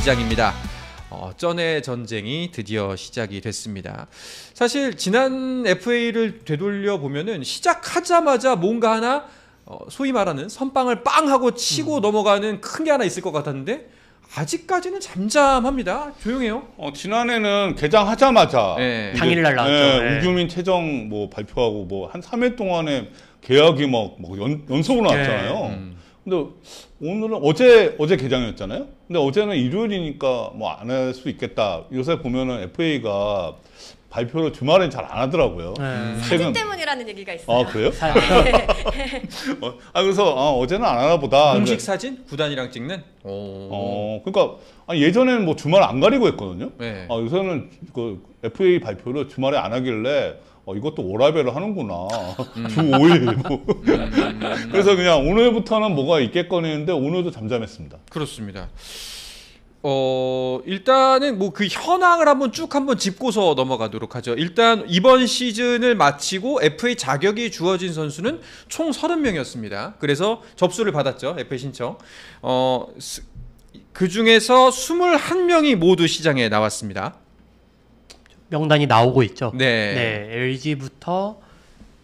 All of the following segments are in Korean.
시작입니다. 쩐의 전쟁이 드디어 시작이 됐습니다. 사실 지난 FA를 되돌려 보면은 시작하자마자 뭔가 하나 소위 말하는 선빵을 빵 하고 치고 넘어가는 큰 게 하나 있을 것 같았는데 아직까지는 잠잠합니다. 조용해요. 지난해는 개장하자마자 당일날 나왔죠. 네. 우규민 최정 뭐 발표하고 뭐 한 3일 동안에 계약이 막 연속으로 나왔잖아요. 근데 오늘은 어제 개장이었잖아요. 근데 어제는 일요일이니까 뭐 안 할 수 있겠다. 요새 보면은 FA가 발표를 주말엔 잘 안 하더라고요. 사진 때문이라는 얘기가 있어요. 아, 그래요? 그래서 어제는 안 하나 보다. 공식 사진? 구단이랑 찍는? 그러니까 예전에는 뭐 주말 안 가리고 했거든요. 네. 요새는 그 FA 발표를 주말에 안 하길래 이것도 워라밸을 하는구나. 주 5일. 그래서 그냥 오늘부터는 뭐가 있겠거니 했는데 오늘도 잠잠했습니다. 그렇습니다. 일단은 뭐 그 현황을 한번 짚고서 넘어가도록 하죠. 일단 이번 시즌을 마치고 FA 자격이 주어진 선수는 총 30명이었습니다. 그래서 접수를 받았죠. FA 신청. 그 중에서 21명이 모두 시장에 나왔습니다. 명단이 나오고 있죠. 네. LG부터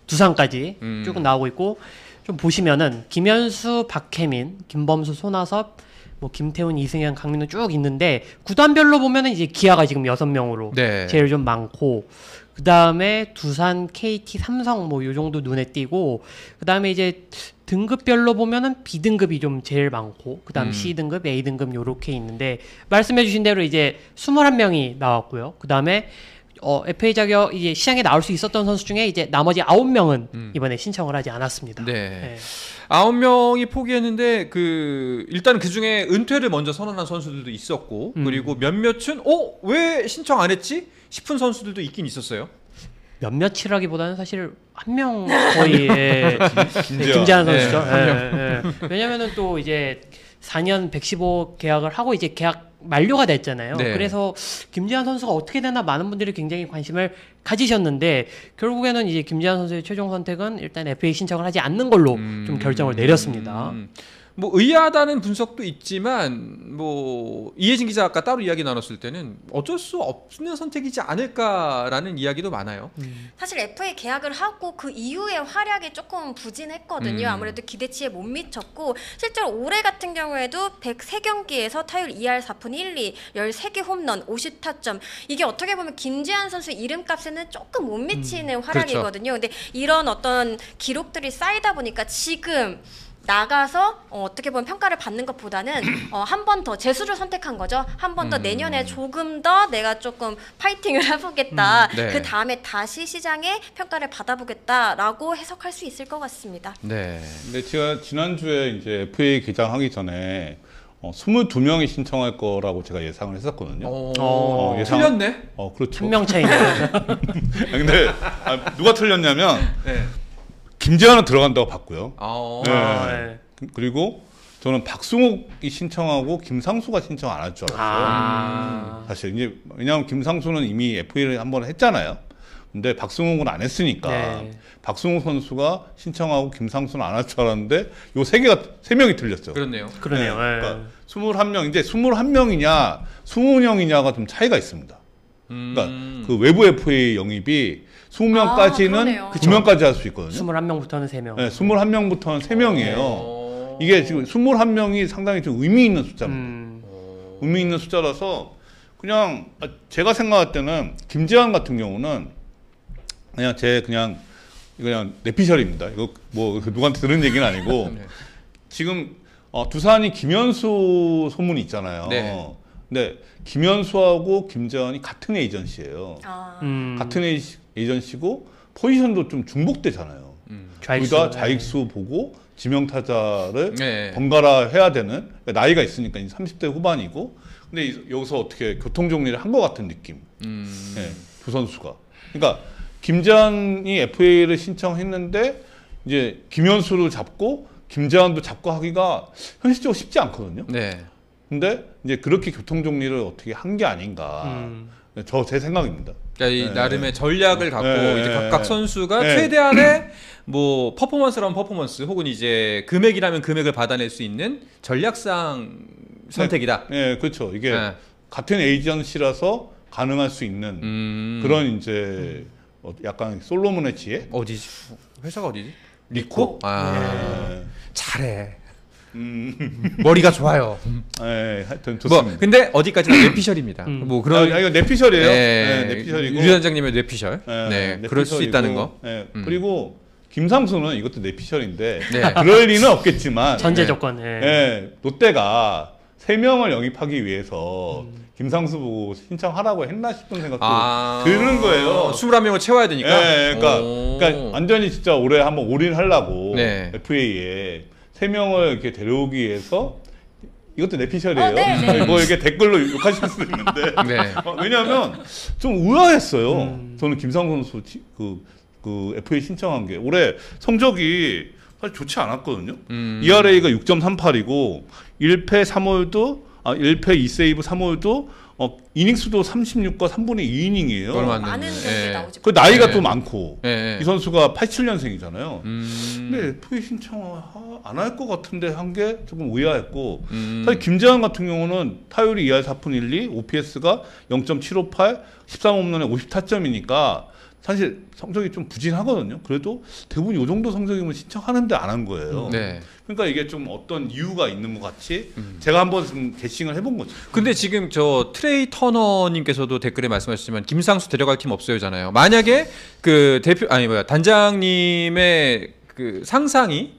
두산까지 쭉 나오고 있고, 좀 보시면은 김현수, 박혜민, 김범수, 손아섭, 뭐 김태훈, 이승현, 강민호 쭉 있는데 구단별로 보면은 이제 기아가 지금 6명으로 제일 좀 많고, 그 다음에 두산, KT, 삼성 뭐 요 정도 눈에 띄고, 그 다음에 이제 등급별로 보면은 B등급이 좀 제일 많고, 그 다음 C등급, A등급 요렇게 있는데, 말씀해주신 대로 이제 21명이 나왔고요. 그 다음에 FA 자격 이제 시장에 나올 수 있었던 선수 중에 이제 나머지 9명은 이번에 신청을 하지 않았습니다. 네. 9명이 포기했는데 일단 그 중에 은퇴를 먼저 선언한 선수들도 있었고, 그리고 몇몇은 왜 신청 안 했지 싶은 선수들도 있긴 있었어요. 몇몇이라기보다는 사실 한 명 거의 김재환 선수죠. 왜냐면은 또 이제 4년 115 계약을 하고 이제 계약 만료가 됐잖아요. 그래서 김재환 선수가 어떻게 되나 많은 분들이 굉장히 관심을 가지셨는데, 결국에는 이제 김재환 선수의 최종 선택은 일단 FA 신청을 하지 않는 걸로 좀 결정을 내렸습니다. 뭐 의아하다는 분석도 있지만, 뭐 이혜진 기자 아까 따로 이야기 나눴을 때는 어쩔 수 없는 선택이지 않을까라는 이야기도 많아요. 사실 FA 계약을 하고 그 이후에 활약이 조금 부진했거든요. 아무래도 기대치에 못 미쳤고, 실제로 올해 같은 경우에도 103경기에서 타율 2할 4푼 1리, 13개 홈런, 50타점. 이게 어떻게 보면 김재환 선수 이름값에는 조금 못 미치는 활약이거든요. 근데 이런 어떤 기록들이 쌓이다 보니까 지금 나가서 어떻게 보면 평가를 받는 것보다는 한 번 더 재수를 선택한 거죠. 한 번 더 내년에 조금 더 내가 조금 파이팅을 해보겠다. 그 다음에 다시 시장에 평가를 받아보겠다라고 해석할 수 있을 것 같습니다. 네. 근데 제가 지난주에 이제 FA 개장하기 전에 22명이 신청할 거라고 제가 예상을 했었거든요. 틀렸네? 그렇죠. 한 명 차이네. 근데 누가 틀렸냐면 김재환은 들어간다고 봤고요. 그리고 저는 박승욱이 신청하고 김상수가 신청 안 할 줄 알았어요. 사실 이제 왜냐하면 김상수는 이미 FA를 한번 했잖아요. 근데 박승욱은 안 했으니까 박승욱 선수가 신청하고 김상수는 안 할 줄 알았는데 요 세 명이 틀렸죠. 그렇네요. 그러니까 21명, 이제 21명이냐 20명이냐가 좀 차이가 있습니다. 그러니까 그 외부 FA 영입이 20명까지는 9명까지 할 수 있거든요. 21명부터는 3명. 네, 21명부터는 3명이에요. 이게 지금 21명이 상당히 좀 의미 있는 숫자입니다. 의미 있는 숫자라서 그냥 제가 생각할 때는 김재환 같은 경우는 그냥 내피셜입니다. 이거 뭐 누구한테 들은 얘기는 아니고 지금 두산이 김현수 소문이 있잖아요. 근데 김현수하고 김재환이 같은 에이전시예요. 같은 에이전시고 포지션도 좀 중복되잖아요. 둘 다 좌익수 보고 지명타자를 번갈아 해야 되는, 나이가 있으니까 이제 30대 후반이고, 근데 여기서 어떻게 교통정리를 한 것 같은 느낌. 두 선수가. 그러니까 김재환이 FA를 신청했는데 이제 김현수를 잡고 김재환도 잡고 하기가 현실적으로 쉽지 않거든요. 근데 이제 그렇게 교통정리를 어떻게 한 게 아닌가. 제 생각입니다. 그러니까 이 나름의 전략을 갖고 이제 각각 선수가 최대한의 뭐 퍼포먼스라면 퍼포먼스, 혹은 이제 금액이라면 금액을 받아낼 수 있는 전략상 선택이다. 예, 그렇죠. 이게 네. 같은 에이전시라서 가능할 수 있는 그런 이제 약간 솔로몬의 지혜? 어디지? 회사가 어디지? 리코? 아, 예. 잘해. 머리가 좋아요. 예, 하여튼 좋습니다. 뭐 근데 어디까지나 뇌피셜입니다. 뭐 그런 이거 뇌피셜이에요. 네, 뇌피셜이고. 유 단장님의 뇌피셜. 예, 네, 그럴 수 뇌피셜이고. 있다는 거. 예, 그리고 김상수는 이것도 뇌피셜인데 네. 그럴 리는 없겠지만 전제 네. 조건. 예. 예, 롯데가 3명을 영입하기 위해서 김상수 보고 신청하라고 했나 싶은 생각도 드는 거예요. 21명을 채워야 되니까. 예, 그러니까 완전히 진짜 올해 한번 올인하려고 네. FA에 3명을 이렇게 데려오기 위해서 이것도 내피셜이에요. 네, 네. 뭐 이렇게 댓글로 욕하실 수도 있는데 네. 왜냐하면 좀 의아했어요. 저는 김상수 선수 그 FA 신청한 게 올해 성적이 사실 좋지 않았거든요. ERA가 6.38이고 1패 3홀도 1패 2세이브 3홀도 이닝수도 36과 3분의 2이닝이에요. 얼마 안 많은 됐네. 경기 예. 나오지. 그 나이가 네. 또 많고 네. 이 선수가 87년생이잖아요. 근데 FA 신청 안 할 것 같은데 한 게 조금 의아했고 사실 김재환 같은 경우는 타율이 2할 4푼 1리, OPS가 0.758, 13홈런에 50타점이니까 사실 성적이 좀 부진하거든요. 그래도 대부분 이 정도 성적이면 신청하는데 안 한 거예요. 네. 그러니까 이게 좀 어떤 이유가 있는 것 같이 제가 한번 좀 게싱을 해본 거죠. 근데 지금 저 트레이 터너님께서도 댓글에 말씀하셨지만 김상수 데려갈 팀 없어요잖아요. 만약에 그 단장님의 그 상상이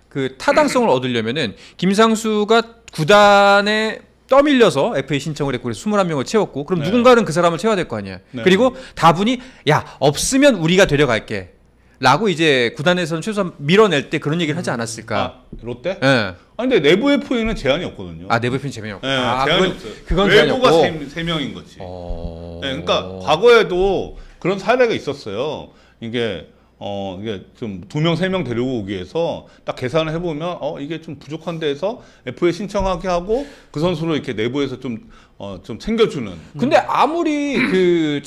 그 타당성을 얻으려면은 김상수가 구단에 떠밀려서 FA 신청을 했고 그래서 21명을 채웠고 그럼 네. 누군가는 그 사람을 채워야 될 거 아니야. 네. 그리고 다분히 야 없으면 우리가 데려갈게. 라고 이제 구단에서는 최소한 밀어낼 때 그런 얘기를 하지 않았을까? 롯데? 예. 근데 내부 FA는 제한이 없거든요. 내부 편 재미없고. 네, 제한이 없어요. 그건 제한이 외부가 없고. 3명인 거지. 어... 네, 그러니까 과거에도 그런 사례가 있었어요. 이게 좀 2명, 3명 데리고 오기 위해서 딱 계산을 해보면 이게 좀 부족한 데에서 FA 신청하게 하고 그 선수를 이렇게 내부에서 좀 챙겨주는. 근데 아무리 그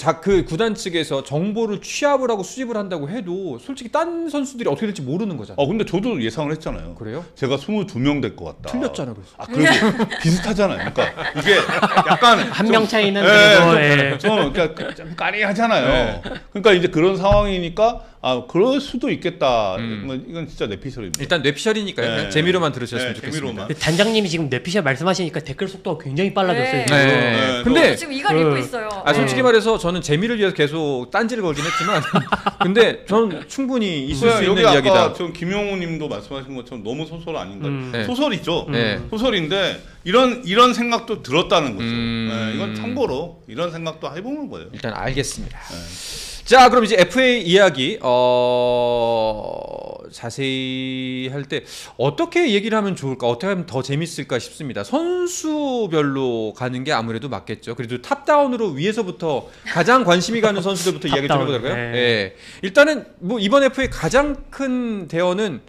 구단 측에서 정보를 취합을 하고 수집을 한다고 해도 솔직히 딴 선수들이 어떻게 될지 모르는 거잖아. 근데 저도 예상을 했잖아요. 그래요? 제가 22명 될 것 같다. 틀렸잖아, 그래서. 그리고 비슷하잖아요. 그러니까 이게 약간 한 명 차이는 좀 까리하잖아요. 그러니까 이제 그런 상황이니까 그럴 수도 있겠다. 뭐 이건 진짜 내피셜입니다. 일단 뇌피셜이니까요. 네. 그냥 재미로만 들으셨으면 네, 좋겠습니다. 재미로만. 단장님이 지금 뇌피셜 말씀하시니까 댓글 속도가 굉장히 빨라졌어요. 네. 네. 근데 지금 이걸 읽고 있어요. 솔직히 말해서 저는 재미를 위해서 계속 딴지를 걸긴 했지만 근데 저는 충분히 있을 수 있는 여기 이야기다. 아까 좀 김용우님도 말씀하신 것처럼 너무 소설 아닌가요? 네. 소설이죠. 네. 소설인데 이런 생각도 들었다는 거죠. 네. 이건 참고로 이런 생각도 해보는 거예요. 일단 알겠습니다. 자, 그럼 이제 FA 이야기 자세히 할 때 어떻게 얘기를 하면 좋을까? 어떻게 하면 더 재밌을까 싶습니다. 선수별로 가는 게 아무래도 맞겠죠. 그래도 탑다운으로 위에서부터 가장 관심이 가는 선수들부터 이야기 좀 해보도록요. 네. 일단은 뭐 이번 FA 가장 큰 대원은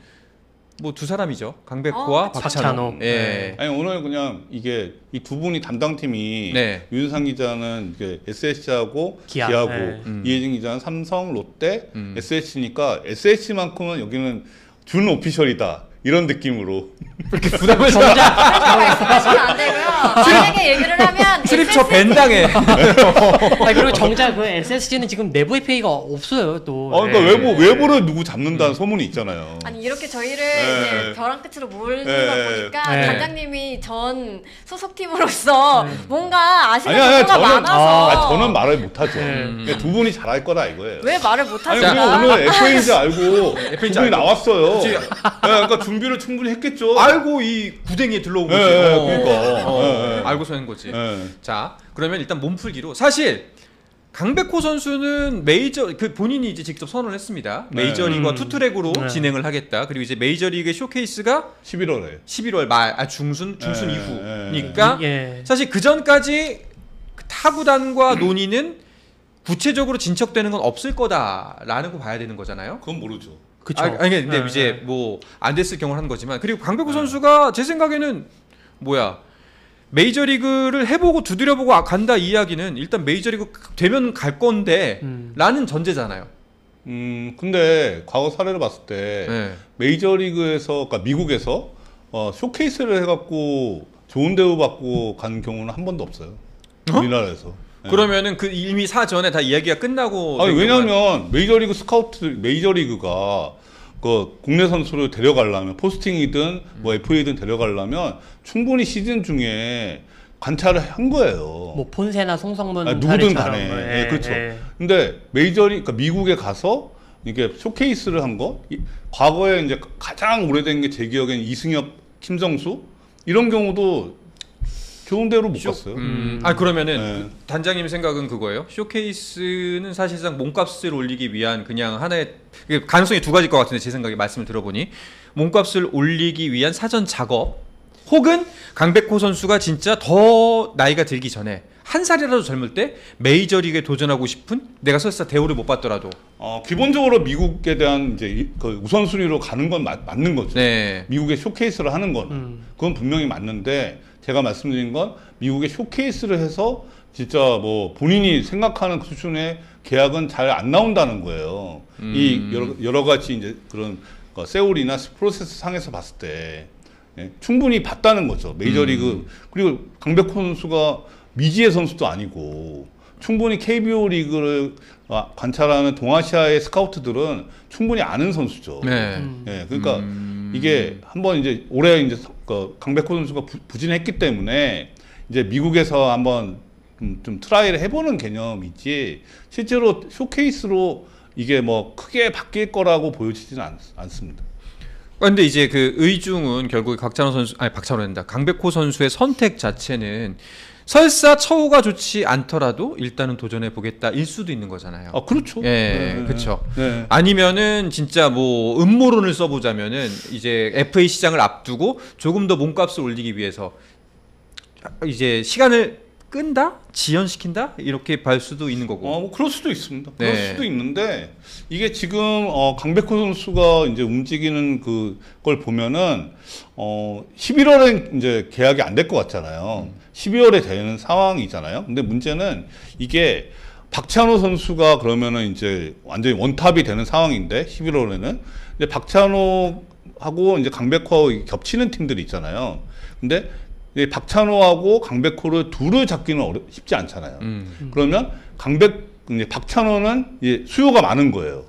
뭐 두 사람이죠. 강백호와 박찬호. 예. 아니 오늘 그냥 이게 이 두 분이 담당팀이 네. 윤상 기자는 이제 SSC하고 기아. 기아고 네. 이혜진 기자는 삼성, 롯데, SSC니까 SSC만큼은 여기는 준 오피셜이다 이런 느낌으로 그렇게 부담을 정작 말씀하시면 안 되고요. 만약에 얘기를 하면 트립처 벤당해. 그리고 정작 그 SSG는 지금 내부 FA가 없어요 또. 그러니까 외부를 누구 잡는다는 소문이 있잖아요. 아니 이렇게 저희를 네. 이제 벼랑 끝으로 몰는 네. 걸 보니까 네. 단장님이 전 소속팀으로서 뭔가 아시는 아니, 정보가 많아서 저는 말을 못하죠. 네. 그러니까 두 분이 잘할 거다 이거예요. 왜 말을 아니 못하실까? 그리고 오늘 FA인지 알고 두 FA인지 분이 알고. 나왔어요. 그치. 그러니까 준비를 충분히 했겠죠. 알고 이 구덩이에 들러온 거지. 그러니까. 알고서 한 거지. 네. 자, 그러면 일단 몸풀기로 사실 강백호 선수는 메이저 본인이 이제 직접 선언을 했습니다. 네. 메이저리그와 투트랙으로 네. 진행을 하겠다. 그리고 이제 메이저리그 쇼케이스가 11월에 11월 말 중순 네. 이후니까 예. 사실 그 전까지 타구단과 논의는 구체적으로 진척되는 건 없을 거다라는 거 봐야 되는 거잖아요. 그건 모르죠. 그쵸. 아니 근데 이제 뭐 안 됐을 경우를 한 거지만 그리고 강백호 선수가 제 생각에는 메이저리그를 해보고 두드려보고 간다 이 이야기는 일단 메이저리그 되면 갈 건데 라는 전제잖아요. 근데 과거 사례를 봤을 때 네. 메이저리그에서 그러니까 미국에서 쇼케이스를 해갖고 좋은 대우 받고 간 경우는 한 번도 없어요. 우리나라에서. 네. 그러면은 그 이미 사전에 다 이야기가 끝나고. 아니, 왜냐면 메이저리그 메이저리그가 그 국내 선수를 데려가려면 포스팅이든 뭐 FA든 데려가려면 충분히 시즌 중에 관찰을 한 거예요. 뭐 폰세나 송성문 누구든 사례처럼. 간에. 예, 예, 그렇죠. 예. 근데 그러니까 미국에 가서 이게 쇼케이스를 한 거, 과거에 이제 가장 오래된 게 제 기억엔 이승엽, 김정수 이런 경우도 좋은 데로 못 갔어요. 그러면은 네. 단장님 생각은 그거예요? 쇼케이스는 사실상 몸값을 올리기 위한 그냥 하나의 가능성이 두 가지일 것 같은데 제 생각에 말씀을 들어보니 몸값을 올리기 위한 사전 작업 혹은 강백호 선수가 진짜 더 나이가 들기 전에 한 살이라도 젊을 때 메이저리그에 도전하고 싶은 내가 설사 대우를 못 받더라도 기본적으로 미국에 대한 이제 그 우선순위로 가는 건 맞는 거죠. 네. 미국의 쇼케이스를 하는 건 그건 분명히 맞는데 제가 말씀드린 건 미국의 쇼케이스를 해서 진짜 뭐 본인이 생각하는 그 수준의 계약은 잘 안 나온다는 거예요. 이 여러 가지 이제 그런 세월이나 프로세스 상에서 봤을 때 충분히 봤다는 거죠. 메이저리그 그리고 강백호 선수가 미지의 선수도 아니고 충분히 KBO 리그를 관찰하는 동아시아의 스카우트들은 충분히 아는 선수죠. 네. 그러니까 이게 한번 이제 올해 이제 강백호 선수가 부진했기 때문에 이제 미국에서 한번 좀 트라이를 해보는 개념이지 실제로 쇼케이스로 이게 뭐 크게 바뀔 거라고 보여지지는 않습니다. 근데 이제 그 의중은 결국 박찬호랜다. 강백호 선수의 선택 자체는 설사 처우가 좋지 않더라도 일단은 도전해 보겠다일 수도 있는 거잖아요. 그렇죠. 예, 그렇죠. 네. 아니면은 진짜 뭐 음모론을 써보자면은 이제 FA 시장을 앞두고 조금 더 몸값을 올리기 위해서 이제 시간을 끈다, 지연시킨다 이렇게 볼 수도 있는 거고. 뭐 그럴 수도 있습니다. 그럴 네. 수도 있는데 이게 지금 강백호 선수가 이제 움직이는 그걸 보면은 11월에 이제 계약이 안 될 것 같잖아요. 12월에 되는 상황이잖아요. 근데 문제는 이게 박찬호 선수가 그러면은 이제 완전히 원탑이 되는 상황인데 11월에는 근데 박찬호하고 이제 강백호 겹치는 팀들이 있잖아요. 근데 박찬호하고 강백호를 둘을 잡기는 쉽지 않잖아요. 그러면 박찬호는 이제 수요가 많은 거예요.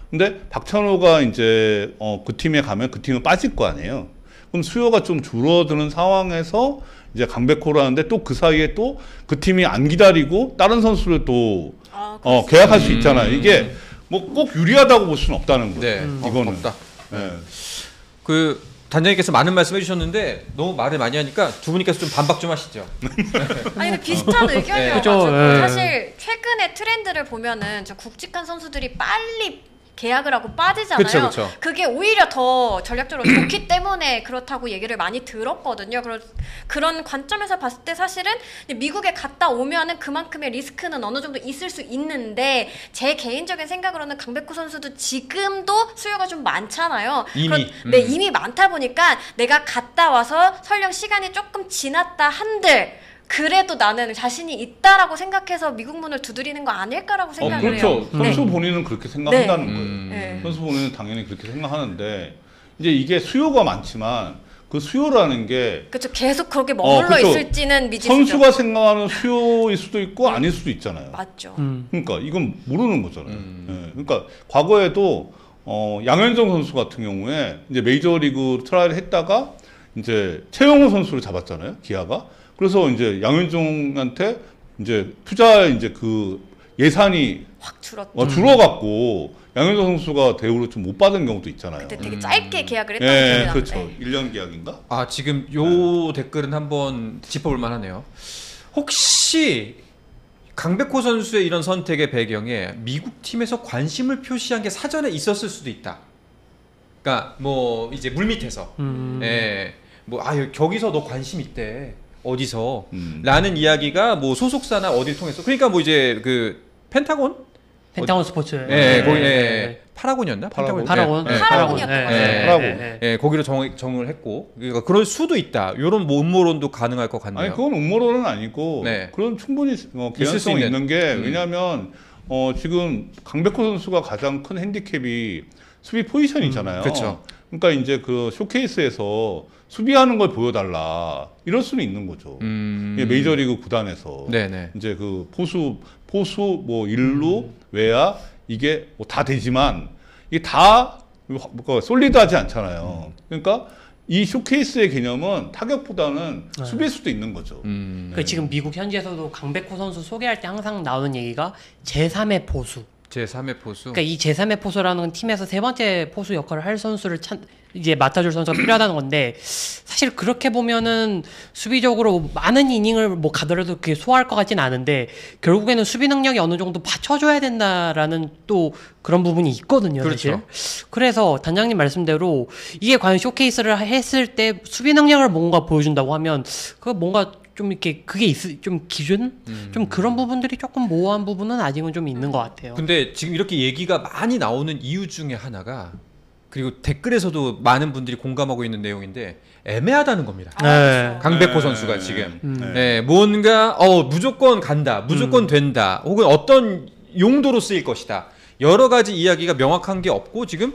근데 박찬호가 이제 그 팀에 가면 그 팀은 빠질 거 아니에요. 그럼 수요가 좀 줄어드는 상황에서 이제 강백호를 하는데 또 그 사이에 또 그 팀이 안 기다리고 다른 선수를 또 계약할 수 있잖아요. 이게 뭐 꼭 유리하다고 볼 수는 없다는 거예요. 네, 이거는 없다. 네. 그 단장님께서 많은 말씀해 주셨는데 너무 말을 많이 하니까 두 분께서 좀 반박 좀 하시죠. 아니 근데 비슷한 의견이어가지고 그죠, 예. 사실 최근의 트렌드를 보면은 저 굵직한 선수들이 빨리 계약을 하고 빠지잖아요. 그쵸. 그게 오히려 더 전략적으로 좋기 때문에 그렇다고 얘기를 많이 들었거든요. 그런 관점에서 봤을 때 사실은 미국에 갔다 오면은 그만큼의 리스크는 어느 정도 있을 수 있는데 제 개인적인 생각으로는 강백호 선수도 지금도 수요가 좀 많잖아요. 이미. 네, 이미 많다 보니까 내가 갔다 와서 설령 시간이 조금 지났다 한들 그래도 나는 자신이 있다라고 생각해서 미국 문을 두드리는 거 아닐까라고 생각을 그렇죠. 해요. 선수 본인은 그렇게 생각한다는 거예요. 네. 선수 본인은 당연히 그렇게 생각하는데 이제 이게 수요가 많지만 그 수요라는 게 그렇죠. 계속 그렇게 머물러 그렇죠. 있을지는 미지수죠. 선수가 생각하는 수요일 수도 있고 아닐 수도 있잖아요. 맞죠. 그러니까 이건 모르는 거잖아요. 예. 그러니까 과거에도 양현종 선수 같은 경우에 이제 메이저리그 트라이를 했다가 이제 최영호 선수를 잡았잖아요. 기아가. 그래서 이제 양현종한테 이제 투자 이제 그 예산이 확 줄었죠. 줄어갖고 양현종 선수가 대우를 좀 못 받은 경우도 있잖아요. 그때 되게 짧게 계약을 했던 예, 기억이 그렇죠. 나는데. 1년 계약인가? 지금 요 댓글은 한번 짚어볼 만하네요. 혹시 강백호 선수의 이런 선택의 배경에 미국 팀에서 관심을 표시한 게 사전에 있었을 수도 있다. 그러니까 뭐 이제 물밑에서, 저기서 너 관심 있대. 어디서? 라는 이야기가 뭐 소속사나 어딜 통해서. 그러니까 뭐 이제 그 펜타곤 스포츠. 거기 파라곤이었나? 파라곤. 파라곤. 거기로 정을 했고, 그러니까 그럴 수도 있다. 이런 뭐 음모론도 가능할 것 같네요. 아니 그건 음모론은 아니고 네. 그런 충분히 개연성이 있는 게 왜냐하면 지금 강백호 선수가 가장 큰 핸디캡이 수비 포지션이잖아요. 그렇죠. 그러니까 이제 그 쇼케이스에서 수비하는 걸 보여달라 이럴 수는 있는 거죠. 메이저리그 구단에서 네네. 이제 그 포수 뭐 일루 외야 이게 뭐 다 되지만 이게 다 솔리드하지 않잖아요. 그러니까 이 쇼케이스의 개념은 타격보다는 수비일 수도 있는 거죠. 그 지금 미국 현지에서도 강백호 선수 소개할 때 항상 나오는 얘기가 제3의 포수. 제3의 포수. 그러니까 이 제3의 포수라는 팀에서 세 번째 포수 역할을 할 선수를 이제 맡아줄 선수가 필요하다는 건데 사실 그렇게 보면은 수비적으로 많은 이닝을 뭐 가더라도 그게 소화할 것 같진 않은데 결국에는 수비 능력이 어느 정도 받쳐줘야 된다라는 또 그런 부분이 있거든요. 그렇죠. 사실. 그래서 단장님 말씀대로 이게 과연 쇼케이스를 했을 때 수비 능력을 뭔가 보여준다고 하면 그 뭔가 좀 이렇게 그게 좀 기준? 좀 그런 부분들이 조금 모호한 부분은 아직은 좀 있는 것 같아요. 근데 지금 이렇게 얘기가 많이 나오는 이유 중에 하나가 그리고 댓글에서도 많은 분들이 공감하고 있는 내용인데 애매하다는 겁니다. 네. 강백호 선수가 지금 뭔가 무조건 간다, 무조건 된다, 혹은 어떤 용도로 쓰일 것이다. 여러 가지 이야기가 명확한 게 없고 지금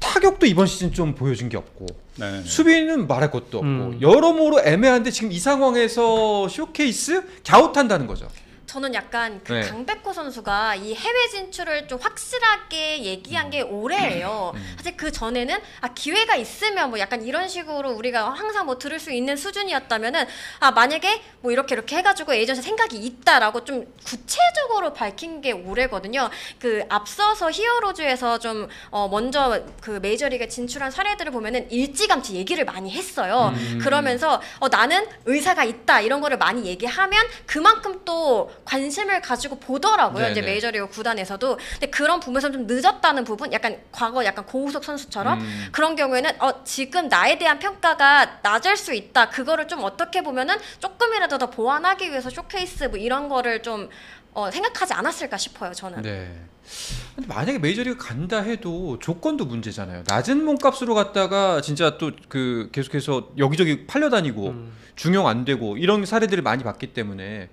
타격도 이번 시즌 좀 보여준 게 없고 네. 수비는 말할 것도 없고 여러모로 애매한데 지금 이 상황에서 쇼케이스 갸웃한다는 거죠. 저는 약간 그 네. 강백호 선수가 이 해외 진출을 좀 확실하게 얘기한 게 올해예요. 사실 그 전에는 기회가 있으면 뭐 약간 이런 식으로 우리가 항상 뭐 들을 수 있는 수준이었다면은 만약에 뭐 이렇게 해가지고 에이전시 생각이 있다라고 좀 구체적으로 밝힌 게 올해거든요. 그 앞서서 히어로즈에서 좀 먼저 그 메이저리그 진출한 사례들을 보면은 일찌감치 얘기를 많이 했어요. 그러면서 나는 의사가 있다 이런 거를 많이 얘기하면 그만큼 또 관심을 가지고 보더라고요. 네네. 이제 메이저리그 구단에서도. 근데 그런 부분에서 좀 늦었다는 부분, 약간 과거 약간 고우석 선수처럼 그런 경우에는 지금 나에 대한 평가가 낮을 수 있다. 그거를 좀 어떻게 보면은 조금이라도 더 보완하기 위해서 쇼케이스 뭐 이런 거를 좀 생각하지 않았을까 싶어요. 저는. 네. 근데 만약에 메이저리그 간다 해도 조건도 문제잖아요. 낮은 몸값으로 갔다가 진짜 또 그 계속해서 여기저기 팔려다니고 중용 안 되고 이런 사례들을 많이 봤기 때문에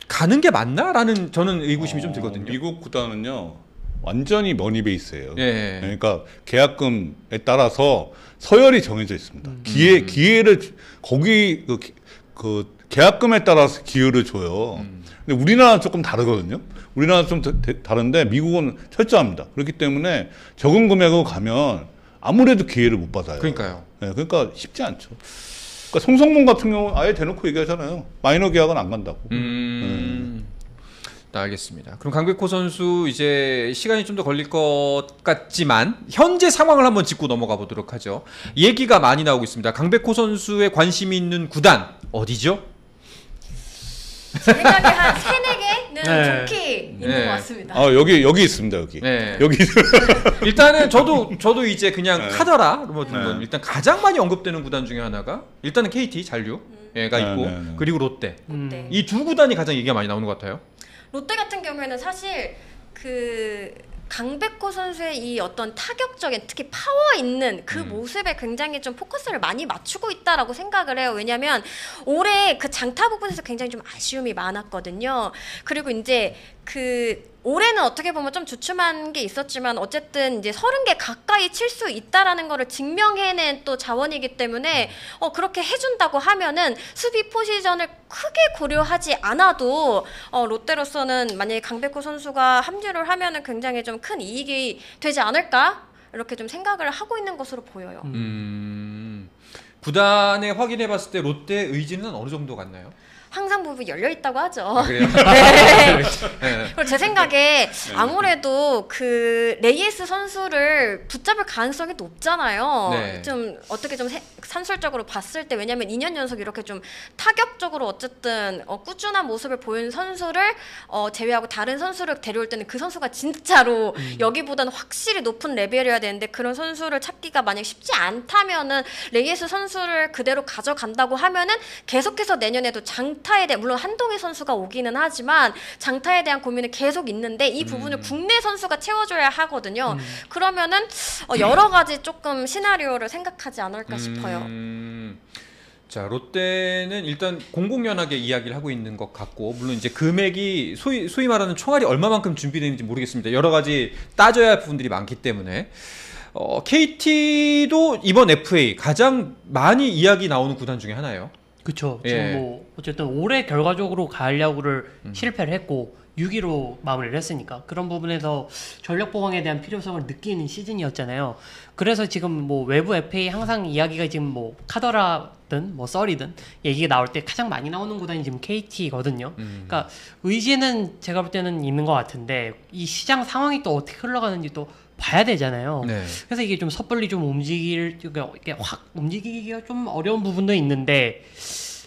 가는 게 맞나라는 저는 의구심이 좀 들거든요. 미국 구단은요 완전히 머니 베이스예요. 예. 그러니까 계약금에 따라서 서열이 정해져 있습니다. 기회를 거기 그 계약금에 따라서 기회를 줘요. 근데 우리나라는 조금 다르거든요. 우리나라는 좀 다른데 미국은 철저합니다. 그렇기 때문에 적은 금액으로 가면 아무래도 기회를 못 받아요. 그러니까요. 네, 그러니까 쉽지 않죠. 그러니까 송성문 같은 경우는 아예 대놓고 얘기하잖아요. 마이너 계약은 안 간다고. 알겠습니다. 그럼 강백호 선수 이제 시간이 좀 더 걸릴 것 같지만 현재 상황을 한번 짚고 넘어가 보도록 하죠. 얘기가 많이 나오고 있습니다. 강백호 선수의 관심이 있는 구단 어디죠? 제 생각에 한 3-4개는 네. 좋게 있는 것 같습니다. 여기 있습니다. 여기. 네. 여기. 일단은 저도 이제 그냥 카더라 뭐 네. 일단 가장 많이 언급되는 구단 중에 하나가 일단은 KT 잔류가 있고 그리고 롯데. 롯데. 이 두 구단이 가장 얘기가 많이 나오는 것 같아요. 롯데 같은 경우에는 사실 그 강백호 선수의 이 어떤 타격적인 특히 파워 있는 그 모습에 굉장히 좀 포커스를 많이 맞추고 있다라고 생각을 해요. 왜냐하면 올해 그 장타 부분에서 굉장히 좀 아쉬움이 많았거든요. 그리고 이제 그 올해는 어떻게 보면 좀 주춤한 게 있었지만 어쨌든 이제 30개 가까이 칠 수 있다라는 거를 증명해낸 또 자원이기 때문에 그렇게 해준다고 하면은 수비 포지션을 크게 고려하지 않아도 롯데로서는 만약에 강백호 선수가 합류를 하면은 굉장히 좀 큰 이익이 되지 않을까 이렇게 좀 생각을 하고 있는 것으로 보여요. 구단에 확인해봤을 때 롯데 의지는 어느 정도 같나요? 항상 부분 열려 있다고 하죠. 그래요? 네. 네. 그리고 제 생각에 아무래도 그 레이에스 선수를 붙잡을 가능성이 높잖아요. 네. 좀 어떻게 좀 산술적으로 봤을 때 왜냐면 2년 연속 이렇게 좀 타격적으로 어쨌든 꾸준한 모습을 보인 선수를 제외하고 다른 선수를 데려올 때는 그 선수가 진짜로 여기보다는 확실히 높은 레벨이어야 되는데 그런 선수를 찾기가 만약 쉽지 않다면은 레이에스 선수를 그대로 가져간다고 하면은 계속해서 내년에도 장타에 대한 물론 한동희 선수가 오기는 하지만 장타에 대한 고민은 계속 있는데 이 부분을 국내 선수가 채워줘야 하거든요. 그러면은 여러 가지 조금 시나리오를 생각하지 않을까 싶어요. 자, 롯데는 일단 공공연하게 이야기를 하고 있는 것 같고, 물론 이제 금액이 소위 말하는 총알이 얼마만큼 준비되는지 모르겠습니다. 여러 가지 따져야 할 부분들이 많기 때문에. KT도 이번 FA 가장 많이 이야기 나오는 구단 중에 하나예요. 그렇죠. 예. 지금 뭐 어쨌든 올해 결과적으로 가을 야구를 실패를 했고 6위로 마무리를 했으니까 그런 부분에서 전력 보강에 대한 필요성을 느끼는 시즌이었잖아요. 그래서 지금 뭐 외부 FA 항상 이야기가 지금 뭐 카더라든 뭐 썰이든 얘기가 나올 때 가장 많이 나오는 구단이 지금 KT거든요. 그러니까 의지는 제가 볼 때는 있는 것 같은데 이 시장 상황이 또 어떻게 흘러가는지 또 봐야 되잖아요. 네. 그래서 이게 좀 섣불리 좀 이게 확 움직이기가 좀 어려운 부분도 있는데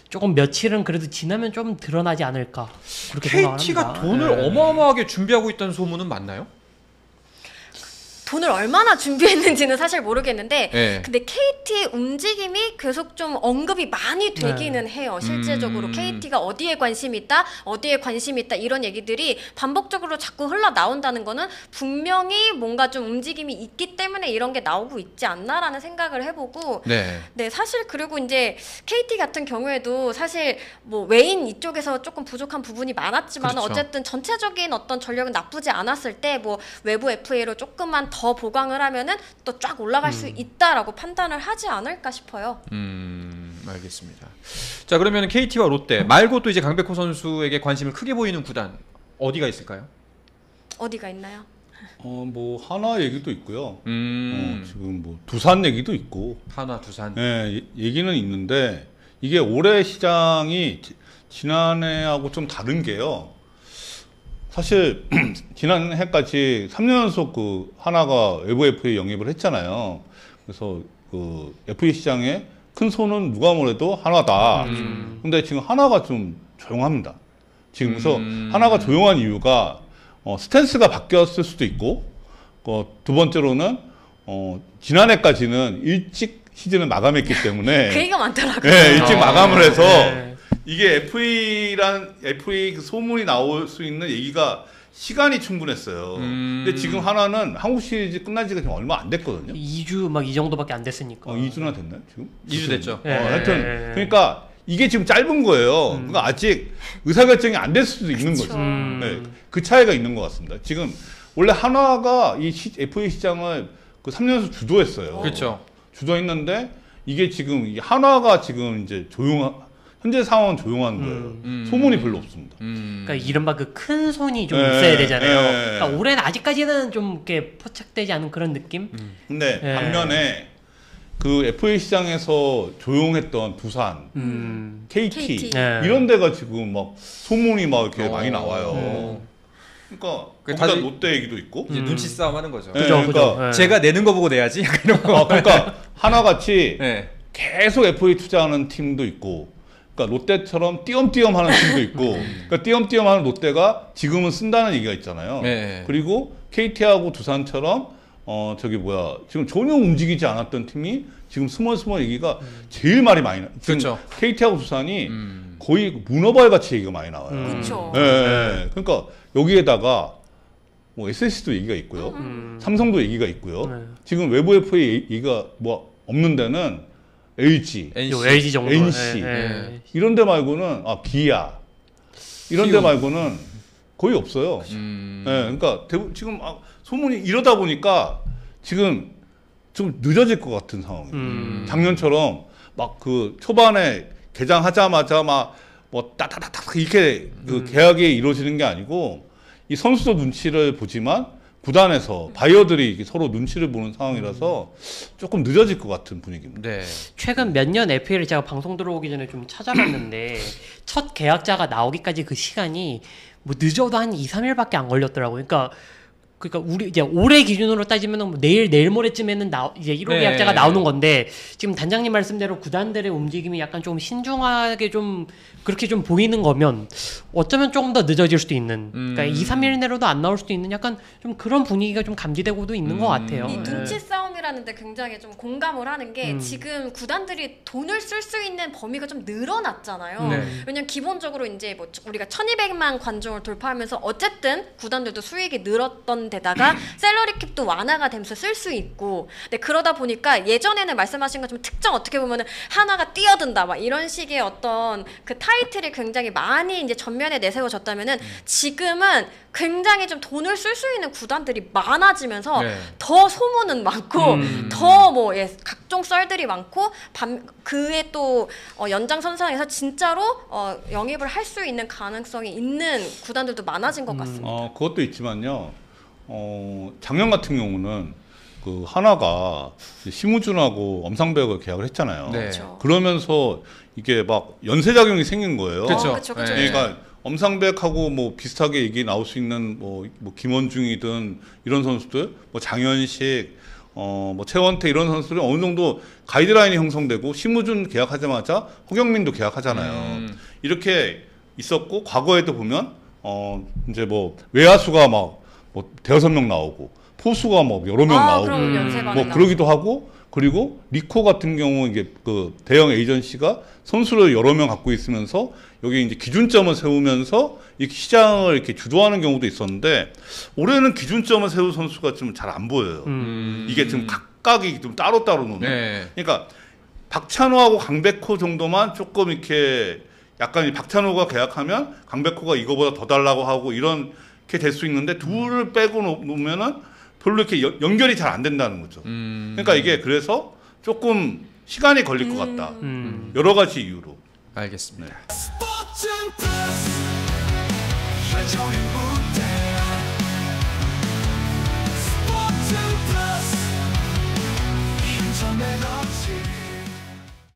조금 며칠은 그래도 지나면 좀 드러나지 않을까 그렇게 생각합니다. KT가 돈을 어마어마하게 준비하고 있다는 소문은 맞나요? 돈을 얼마나 준비했는지는 사실 모르겠는데 네. 근데 KT 움직임이 계속 좀 언급이 많이 되기는 해요. 실제적으로 KT가 어디에 관심이 있다, 어디에 관심이 있다 이런 얘기들이 반복적으로 자꾸 흘러나온다는 거는 분명히 뭔가 좀 움직임이 있기 때문에 이런 게 나오고 있지 않나라는 생각을 해보고 네, 사실 그리고 이제 KT 같은 경우에도 사실 뭐 외인 이쪽에서 조금 부족한 부분이 많았지만 그렇죠. 어쨌든 전체적인 어떤 전력은 나쁘지 않았을 때 뭐 외부 FA로 조금만 더 보강을 하면은 또 쫙 올라갈 수 있다라고 판단을 하지 않을까 싶어요. 알겠습니다. 자, 그러면 KT와 롯데 말고 또 이제 강백호 선수에게 관심을 크게 보이는 구단 어디가 있을까요? 어디가 있나요? 뭐 하나 얘기도 있고요. 지금 뭐 두산 얘기도 있고. 한화, 두산. 네, 얘기는 있는데 이게 올해 시장이 지난해하고 좀 다른 게요. 사실 지난해까지 3년 연속 그 하나가 외부 FA 영입을 했잖아요. 그래서 그 FA 시장에 큰 손은 누가 뭐래도 하나다. 근데 지금 하나가 좀 조용합니다. 지금 그래서 하나가 조용한 이유가 스탠스가 바뀌었을 수도 있고, 두 번째로는 지난해까지는 일찍 시즌을 마감했기 때문에 그 얘기가 많더라고요. 네, 일찍 마감을 해서 이게 FA 그 소문이 나올 수 있는 얘기가 시간이 충분했어요. 근데 지금 하나는 한국 시리즈 끝난 지가 지금 얼마 안 됐거든요. 2주 막 이 정도밖에 안 됐으니까. 2주나 됐나요, 지금? 2주 됐죠. 하여튼 그러니까 이게 지금 짧은 거예요. 그러니까 아직 의사결정이 안 됐을 수도 있는 거죠. 네, 그 차이가 있는 것 같습니다. 지금 원래 한화가 이 FA 시장을 그 3년 연속 주도했어요. 그렇죠. 주도했는데 이게 지금 이 한화가 지금 이제 현재 상황은 조용한 거예요. 소문이 별로 없습니다. 그러니까 이른바 그 큰 손이 좀 있어야 되잖아요. 그러니까 올해는 아직까지는 좀 이렇게 포착되지 않은 그런 느낌? 근데 반면에 그 FA 시장에서 조용했던 두산, KT 이런 데가 지금 막 소문이 막 이렇게 많이 나와요. 그러니까 다들 롯데 얘기도 있고 이제 눈치 싸움 하는 거죠. 그죠, 그러니까 제가 내는 거 보고 내야지. 이런 거. 그러니까 하나같이 네. 계속 FA 투자하는 팀도 있고, 그러니까 롯데처럼 띄엄띄엄 하는 팀도 있고, 그러니까 띄엄띄엄 하는 롯데가 지금은 쓴다는 얘기가 있잖아요. 네. 그리고 KT하고 두산처럼 지금 전혀 움직이지 않았던 팀이 지금 스멀스멀 얘기가 제일 말이 많이 나. 그렇죠. KT하고 두산이 거의 문어발 같이 얘기가 많이 나와요. 그렇죠. 그러니까 여기에다가 뭐 SS도 얘기가 있고요, 삼성도 얘기가 있고요. 지금 외부 FA 얘기가 뭐 없는 데는 LG 정도. NC 이런 데 말고는 기아 이런 데 말고는 거의 없어요. 그러니까 지금 소문이 이러다 보니까 지금 좀 늦어질 것 같은 상황이에요. 작년처럼 막 그 초반에 개장하자마자 막 뭐 따다다닥 이렇게 그 계약이 이루어지는 게 아니고 이 선수도 눈치를 보지만 구단에서 바이어들이 서로 눈치를 보는 상황이라서 조금 늦어질 것 같은 분위기입니다. 네. 최근 몇 년 FA를 제가 방송 들어오기 전에 좀 찾아봤는데 첫 계약자가 나오기까지 그 시간이 뭐 늦어도 한 2, 3일밖에 안 걸렸더라고요. 그러니까 우리 이제 올해 기준으로 따지면 뭐 내일 모레쯤에는 이제 1호 계약자가 나오는 건데, 지금 단장님 말씀대로 구단들의 움직임이 약간 좀 신중하게 좀 그렇게 좀 보이는 거면 어쩌면 조금 더 늦어질 수도 있는, 그러니까 2, 3일 내로도 안 나올 수도 있는 약간 좀 그런 분위기가 좀 감지되고도 있는 것 같아요. 이 눈치 싸움이 말씀이라는데 굉장히 좀 공감을 하는 게 지금 구단들이 돈을 쓸 수 있는 범위가 좀 늘어났잖아요. 네. 왜냐면 기본적으로 이제 뭐 우리가 1,200만 관중을 돌파하면서 어쨌든 구단들도 수익이 늘었던 데다가 셀러리 캡도 완화가 되면서 쓸 수 있고, 근데 그러다 보니까 예전에는 말씀하신 것처럼 특정 어떻게 보면은 하나가 뛰어든다 막 이런 식의 어떤 그 타이틀이 굉장히 많이 이제 전면에 내세워졌다면은 지금은 굉장히 좀 돈을 쓸 수 있는 구단들이 많아지면서 네. 더 소문은 많고 더 뭐 각종 썰들이 많고 그에 또 연장선상에서 진짜로 영입을 할 수 있는 가능성이 있는 구단들도 많아진 것 같습니다. 그것도 있지만요. 작년 같은 경우는 그 하나가 심우준하고 엄상백을 계약을 했잖아요. 네. 그렇죠. 그러면서 이게 막 연쇄작용이 생긴 거예요. 그렇죠. 그쵸. 네. 그러니까 엄상백하고 뭐 비슷하게 얘기 나올 수 있는 뭐 김원중이든 이런 선수들, 뭐 장현식, 뭐 최원태 이런 선수들이 어느 정도 가이드라인이 형성되고 심우준 계약하자마자 허경민도 계약하잖아요. 이렇게 있었고 과거에도 보면 이제 뭐 외야수가 막 뭐 대여섯 명 나오고 포수가 뭐 여러 명 나오고 그럼 연세반에 뭐 그러기도 하고, 그리고 리코 같은 경우 이게 그 대형 에이전시가 선수를 여러 명 갖고 있으면서 여기 이제 기준점을 세우면서 이 시장을 이렇게 주도하는 경우도 있었는데 올해는 기준점을 세울 선수가 좀 잘 안 보여요. 이게 좀 각각이 좀 따로따로 노는. 네. 그러니까 박찬호하고 강백호 정도만 조금 이렇게 약간 박찬호가 계약하면 강백호가 이거보다 더 달라고 하고 이렇게 될 수 있는데 둘을 빼고 놓으면은 별로 이렇게 연결이 잘 안 된다는 거죠. 그러니까 이게 그래서 조금 시간이 걸릴 것 같다. 여러 가지 이유로. 알겠습니다. 네.